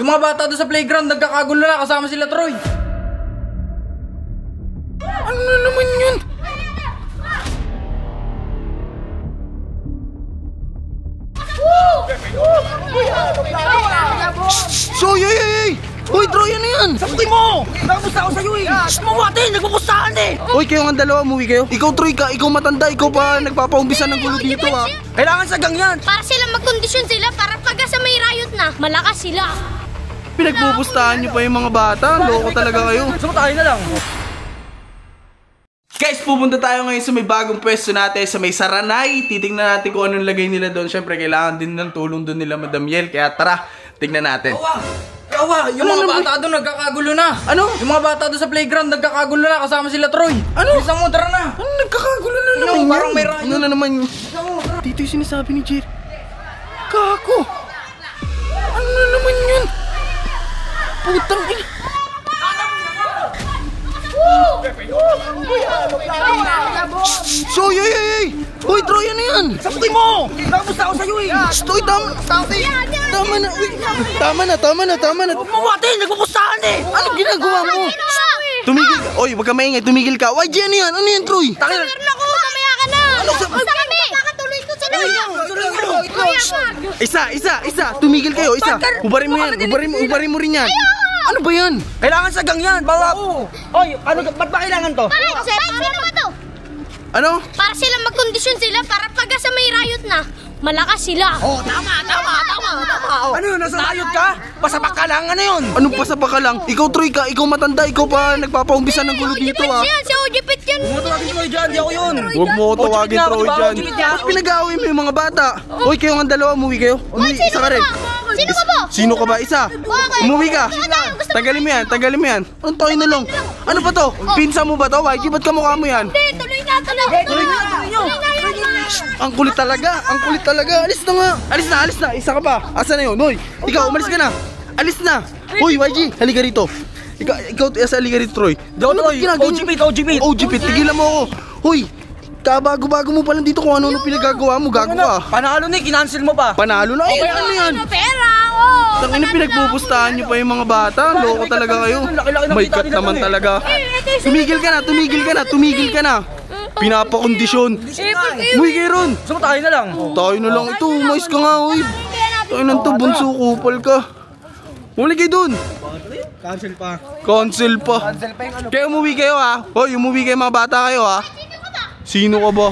Yung mga bata doon sa playground, nagkakagulo na kasama sila Troy. Ano na naman yun? So, yay! Uy, Troy, ano yan? Sabukin mo! Nakamusta ako sa'yo eh! Shhh, mawate! Nagpupustahan eh! Uy, kayo ang dalawa, umuwi kayo. Ikaw, Troy, ikaw matanda, ikaw pa nagpapaumbisa ng gulo dito, ha? Kailangan sa gang yan! Para silang magkondisyon sila para pagka sa may riot na, malakas sila. Pinagpupustahan nyo pa yung mga bata. Loko talaga kayo. Gusto mo tayo na lang. Guys, pupunta tayo ngayon sa may bagong pwesto natin sa may Saranay. Titingnan natin kung anong lagay nila doon. Siyempre, kailangan din ng tulong doon nila, Madam Yel. Kaya tara, tignan natin. Kawa, yung mga bata doon nagkakagulo na. Ano? Yung mga bata doon sa playground, nagkakagulo na kasama sila Troy. Ano? Bisa mo, tara na. Ano nagkakagulo na naman yan? Parang may rayo. Ano na naman yun? Dito yung sinasabi ni Jerry. Kako! Ano na naman yun? Putang ina! So, yay! Uy, Troy, ano yan? Sabukin mo! Nakamusta ako sa'yo eh! Shhh, Troy, tama na! Uy, tama na! Mawate! Nagpupustahan eh! Ano ginagawa mo? Tumigil ka! Oy, wag ka maingay, tumigil ka! YG, ano yan? Ano yan, Troy? Meron ako, mamaya ka na. Ano sa... Basta kami. Kakatuloy ko sa Isa! Tumigil kayo, isa! Ubarin mo yan! Ubarin mo rin yan! Ano ba yan? Kailangan sa gang yan! Bawa! Oy, ano, ba't ba kailangan to? Sino ba to? Ano? Para silang magkondisyon sila para pagka sa may riot na, malakas sila. Oh, tama! Oh. Ano yun? Nasa riot ka? Pasapak ka lang? Ano yun? Anong pasapa ka lang? Ikaw, Troy, ikaw matanda, ikaw pa nagpapaumbisa ng gulo dito, ha? Si Ojipit yan. Huwag mo tawagin Troy dyan, di ako yun! Huwag mo ko tawagin, Troy, dyan. Ba't pinag-aaway mo yung mga bata? Uy, kayo ang dalawa, umuwi kayo? Isa ka rin. Sino ka ba? Sino ka ba? Isa. Umuwi ka. Tanggalin mo yan. Anong tayo na lang? Ano ba to? Pinsa mo ba to? YG, ba't kamukha mo yan? Hindi, tuloy na. Ang kulit talaga. Alis na nga. Alis na. Isa ka pa. Asa na yun? Hoy, ikaw, umalis ka na. Alis na. Hoy, YG, halika rito. Ikaw, halika rito, Troy. OGPit, tigilan mo ako. Hoy, kabago-bago mo pa lang dito kung ano pinagagawa mo. Gago ka. Panalo na, kinancel mo pa. Panalo na? Ay, ano yan? Pera, Tangina, pinagpupustahan nyo pa yung mga bata. Loko talaga kayo. May cut naman talaga. Tumigil ka na. Pinapakondisyon. Umuwi kayo ron. Gusto mo tayo na lang. Tayo na lang ito. Umayos ka nga, uy. Tayo na ito, bunso, kupal ka. Muli kayo dun. Cancel pa. Kaya umuwi kayo, ha. Hoy, umuwi kayo mga bata kayo, ha. Sino ka ba?